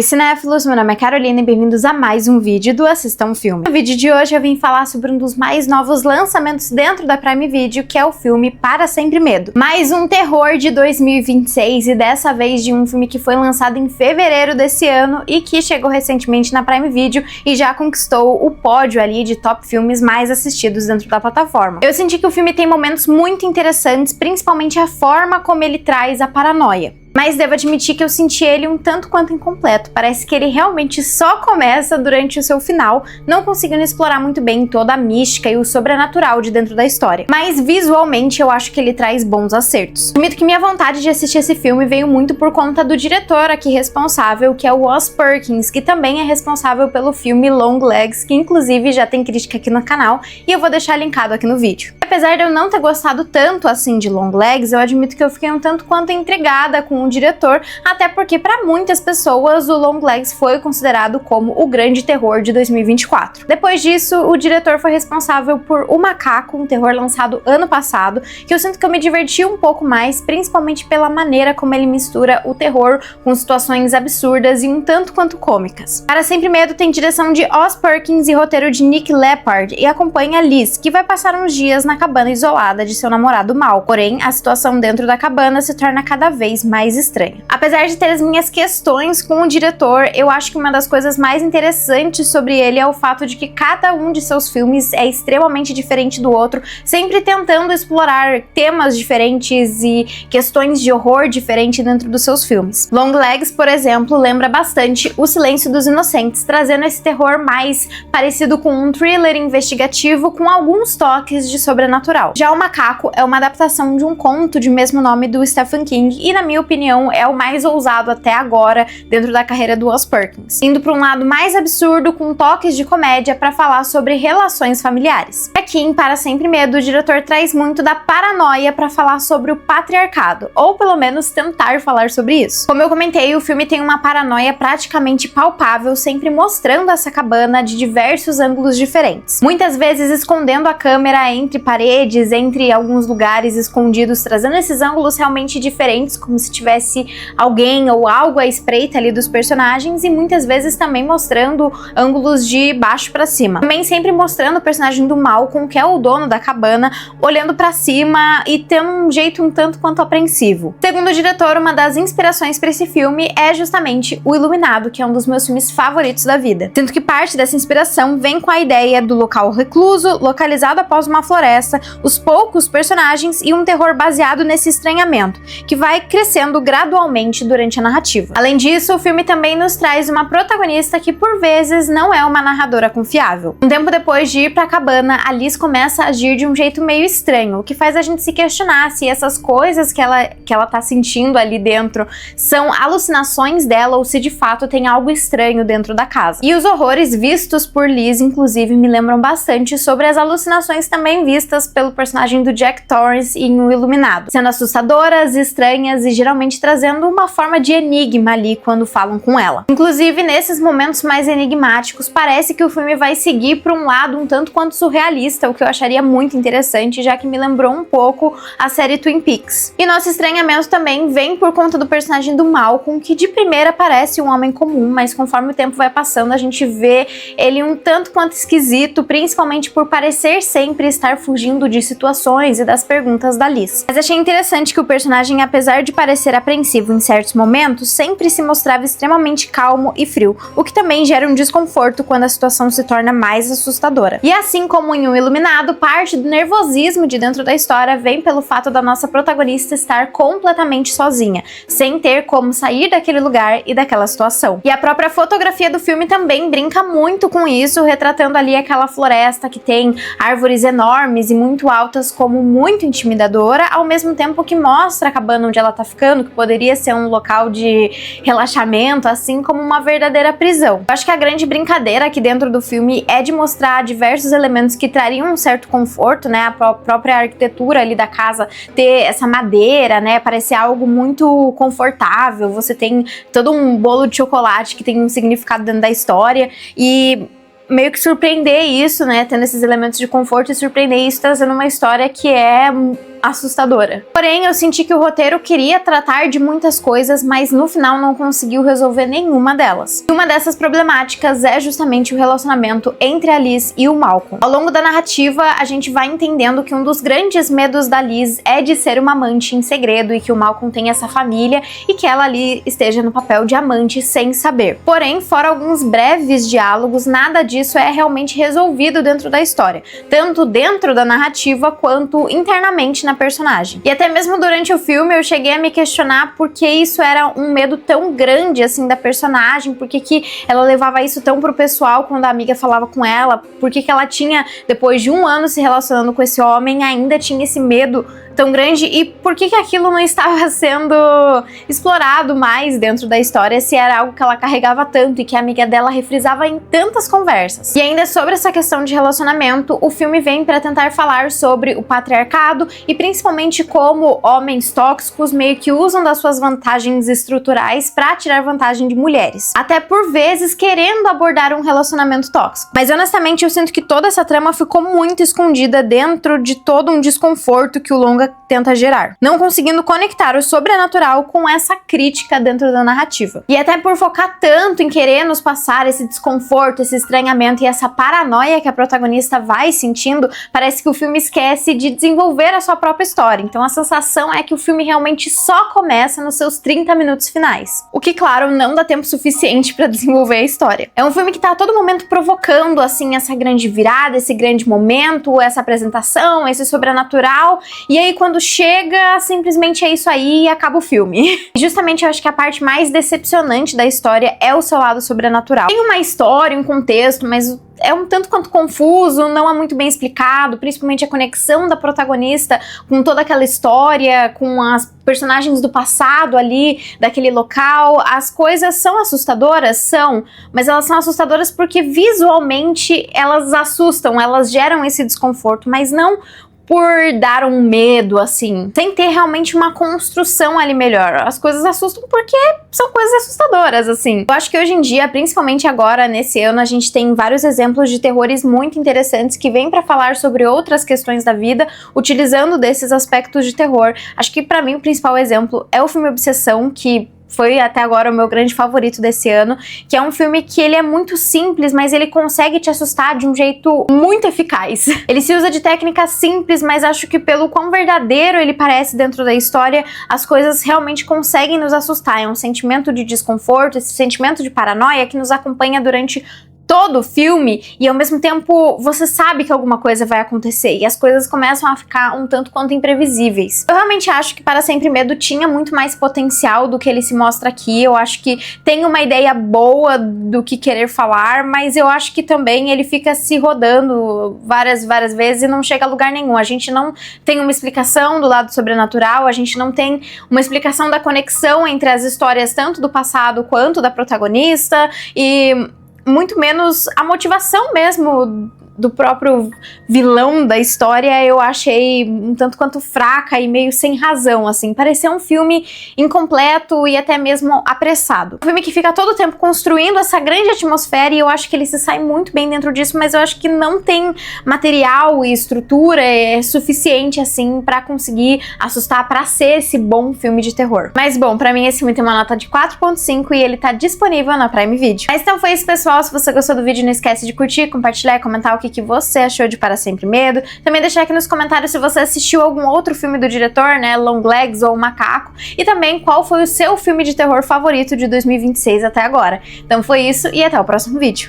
Oi cinéfilos, meu nome é Carolina e bem-vindos a mais um vídeo do Assista um Filme. No vídeo de hoje eu vim falar sobre um dos mais novos lançamentos dentro da Prime Video, que é o filme Para Sempre Medo. Mais um terror de 2026 e dessa vez de um filme que foi lançado em fevereiro desse ano e que chegou recentemente na Prime Video e já conquistou o pódio ali de top filmes mais assistidos dentro da plataforma. Eu senti que o filme tem momentos muito interessantes, principalmente a forma como ele traz a paranoia. Mas devo admitir que eu senti ele um tanto quanto incompleto. Parece que ele realmente só começa durante o seu final, não conseguindo explorar muito bem toda a mística e o sobrenatural de dentro da história. Mas visualmente eu acho que ele traz bons acertos. Admito que minha vontade de assistir esse filme veio muito por conta do diretor aqui responsável, que é o Oz Perkins, que também é responsável pelo filme Longlegs, que inclusive já tem crítica aqui no canal, e eu vou deixar linkado aqui no vídeo. Apesar de eu não ter gostado tanto assim de Longlegs, eu admito que eu fiquei um tanto quanto intrigada com o diretor, até porque para muitas pessoas o Longlegs foi considerado como o grande terror de 2024. Depois disso, o diretor foi responsável por O Macaco, um terror lançado ano passado, que eu sinto que eu me diverti um pouco mais, principalmente pela maneira como ele mistura o terror com situações absurdas e um tanto quanto cômicas. Para Sempre Medo tem direção de Oz Perkins e roteiro de Nick Leppard e acompanha Liz, que vai passar uns dias na cabana isolada de seu namorado Mal. Porém, a situação dentro da cabana se torna cada vez mais estranha. Apesar de ter as minhas questões com o diretor, eu acho que uma das coisas mais interessantes sobre ele é o fato de que cada um de seus filmes é extremamente diferente do outro, sempre tentando explorar temas diferentes e questões de horror diferente dentro dos seus filmes. Longlegs, por exemplo, lembra bastante O Silêncio dos Inocentes, trazendo esse terror mais parecido com um thriller investigativo com alguns toques de sobrenatural. Já O Macaco é uma adaptação de um conto de mesmo nome do Stephen King e, na minha opinião, é o mais ousado até agora dentro da carreira do Oz Perkins, indo para um lado mais absurdo com toques de comédia para falar sobre relações familiares. Aqui em Para Sempre Medo, o diretor traz muito da paranoia para falar sobre o patriarcado, ou pelo menos tentar falar sobre isso. Como eu comentei, o filme tem uma paranoia praticamente palpável, sempre mostrando essa cabana de diversos ângulos diferentes, muitas vezes escondendo a câmera entre paredes, entre alguns lugares escondidos, trazendo esses ângulos realmente diferentes, como se tivesse alguém ou algo à espreita ali dos personagens, e muitas vezes também mostrando ângulos de baixo pra cima. Também sempre mostrando o personagem do Malcolm, que é o dono da cabana, olhando pra cima e tendo um jeito um tanto quanto apreensivo. Segundo o diretor, uma das inspirações para esse filme é justamente O Iluminado, que é um dos meus filmes favoritos da vida. Sinto que parte dessa inspiração vem com a ideia do local recluso, localizado após uma floresta, os poucos personagens e um terror baseado nesse estranhamento, que vai crescendo gradualmente durante a narrativa. Além disso, o filme também nos traz uma protagonista que por vezes não é uma narradora confiável. Um tempo depois de ir pra cabana, a Liz começa a agir de um jeito meio estranho, o que faz a gente se questionar se essas coisas que ela tá sentindo ali dentro são alucinações dela ou se de fato tem algo estranho dentro da casa. E os horrores vistos por Liz, inclusive, me lembram bastante sobre as alucinações também vistas pelo personagem do Jack Torrance em O Iluminado, sendo assustadoras, estranhas e geralmente trazendo uma forma de enigma ali quando falam com ela. Inclusive, nesses momentos mais enigmáticos, parece que o filme vai seguir para um lado um tanto quanto surrealista, o que eu acharia muito interessante, já que me lembrou um pouco a série Twin Peaks. E nosso estranhamento também vem por conta do personagem do Malcolm, que de primeira parece um homem comum, mas conforme o tempo vai passando, a gente vê ele um tanto quanto esquisito, principalmente por parecer sempre estar fugindo de situações e das perguntas da Liz. Mas achei interessante que o personagem, apesar de parecer apreensivo em certos momentos, sempre se mostrava extremamente calmo e frio, o que também gera um desconforto quando a situação se torna mais assustadora. E assim como em O Iluminado, parte do nervosismo de dentro da história vem pelo fato da nossa protagonista estar completamente sozinha, sem ter como sair daquele lugar e daquela situação. E a própria fotografia do filme também brinca muito com isso, retratando ali aquela floresta que tem árvores enormes e muito altas como muito intimidadora, ao mesmo tempo que mostra a cabana onde ela tá ficando, que poderia ser um local de relaxamento, assim como uma verdadeira prisão. Eu acho que a grande brincadeira aqui dentro do filme é de mostrar diversos elementos que trariam um certo conforto, né? A própria arquitetura ali da casa ter essa madeira, né? Parecer algo muito confortável. Você tem todo um bolo de chocolate que tem um significado dentro da história e meio que surpreender isso, né? Tendo esses elementos de conforto e surpreender isso trazendo uma história que é assustadora. Porém, eu senti que o roteiro queria tratar de muitas coisas, mas no final não conseguiu resolver nenhuma delas. E uma dessas problemáticas é justamente o relacionamento entre a Liz e o Malcolm. Ao longo da narrativa, a gente vai entendendo que um dos grandes medos da Liz é de ser uma amante em segredo e que o Malcolm tem essa família e que ela ali esteja no papel de amante sem saber. Porém, fora alguns breves diálogos, nada disso é realmente resolvido dentro da história, tanto dentro da narrativa quanto internamente na personagem. E até mesmo durante o filme eu cheguei a me questionar por que isso era um medo tão grande assim da personagem, por que ela levava isso tão pro pessoal quando a amiga falava com ela, por que ela tinha, depois de um ano se relacionando com esse homem, ainda tinha esse medo tão grande e por que aquilo não estava sendo explorado mais dentro da história se era algo que ela carregava tanto e que a amiga dela refrisava em tantas conversas. E ainda sobre essa questão de relacionamento, o filme vem para tentar falar sobre o patriarcado e principalmente como homens tóxicos meio que usam das suas vantagens estruturais para tirar vantagem de mulheres, até por vezes querendo abordar um relacionamento tóxico. Mas honestamente eu sinto que toda essa trama ficou muito escondida dentro de todo um desconforto que o longa tenta gerar, não conseguindo conectar o sobrenatural com essa crítica dentro da narrativa. E até por focar tanto em querer nos passar esse desconforto, esse estranhamento e essa paranoia que a protagonista vai sentindo, parece que o filme esquece de desenvolver a sua própria história. Então a sensação é que o filme realmente só começa nos seus 30 minutos finais. O que, claro, não dá tempo suficiente para desenvolver a história. É um filme que tá a todo momento provocando, assim, essa grande virada, esse grande momento, essa apresentação, esse sobrenatural, e aí quando chega, simplesmente é isso aí e acaba o filme. Justamente eu acho que a parte mais decepcionante da história é o seu lado sobrenatural. Tem uma história, um contexto, mas é um tanto quanto confuso, não é muito bem explicado, principalmente a conexão da protagonista com toda aquela história, com as personagens do passado ali, daquele local. As coisas são assustadoras? São, mas elas são assustadoras porque visualmente elas assustam, elas geram esse desconforto, mas não por dar um medo, assim, sem ter realmente uma construção ali melhor. As coisas assustam porque são coisas assustadoras, assim. Eu acho que hoje em dia, principalmente agora, nesse ano, a gente tem vários exemplos de terrores muito interessantes que vêm pra falar sobre outras questões da vida, utilizando desses aspectos de terror. Acho que pra mim o principal exemplo é o filme Obsessão, que foi até agora o meu grande favorito desse ano, que é um filme que ele é muito simples, mas ele consegue te assustar de um jeito muito eficaz. Ele se usa de técnicas simples, mas acho que pelo quão verdadeiro ele parece dentro da história, as coisas realmente conseguem nos assustar. É um sentimento de desconforto, esse sentimento de paranoia que nos acompanha durante todo o filme e ao mesmo tempo você sabe que alguma coisa vai acontecer e as coisas começam a ficar um tanto quanto imprevisíveis. Eu realmente acho que Para Sempre Medo tinha muito mais potencial do que ele se mostra aqui. Eu acho que tem uma ideia boa do que querer falar, mas eu acho que também ele fica se rodando várias vezes e não chega a lugar nenhum. A gente não tem uma explicação do lado sobrenatural, a gente não tem uma explicação da conexão entre as histórias tanto do passado quanto da protagonista e muito menos a motivação mesmo do próprio vilão da história. Eu achei um tanto quanto fraca e meio sem razão, assim. Parecia um filme incompleto e até mesmo apressado. Um filme que fica todo o tempo construindo essa grande atmosfera e eu acho que ele se sai muito bem dentro disso, mas eu acho que não tem material e estrutura suficiente, assim, pra conseguir assustar, pra ser esse bom filme de terror. Mas, bom, pra mim esse filme tem uma nota de 4.5 e ele tá disponível na Prime Video. Mas então foi isso, pessoal. Se você gostou do vídeo, não esquece de curtir, compartilhar e comentar o que você achou de Para Sempre Medo. Também deixar aqui nos comentários se você assistiu algum outro filme do diretor, né, Longlegs ou Macaco, e também qual foi o seu filme de terror favorito de 2026 até agora. Então foi isso e até o próximo vídeo.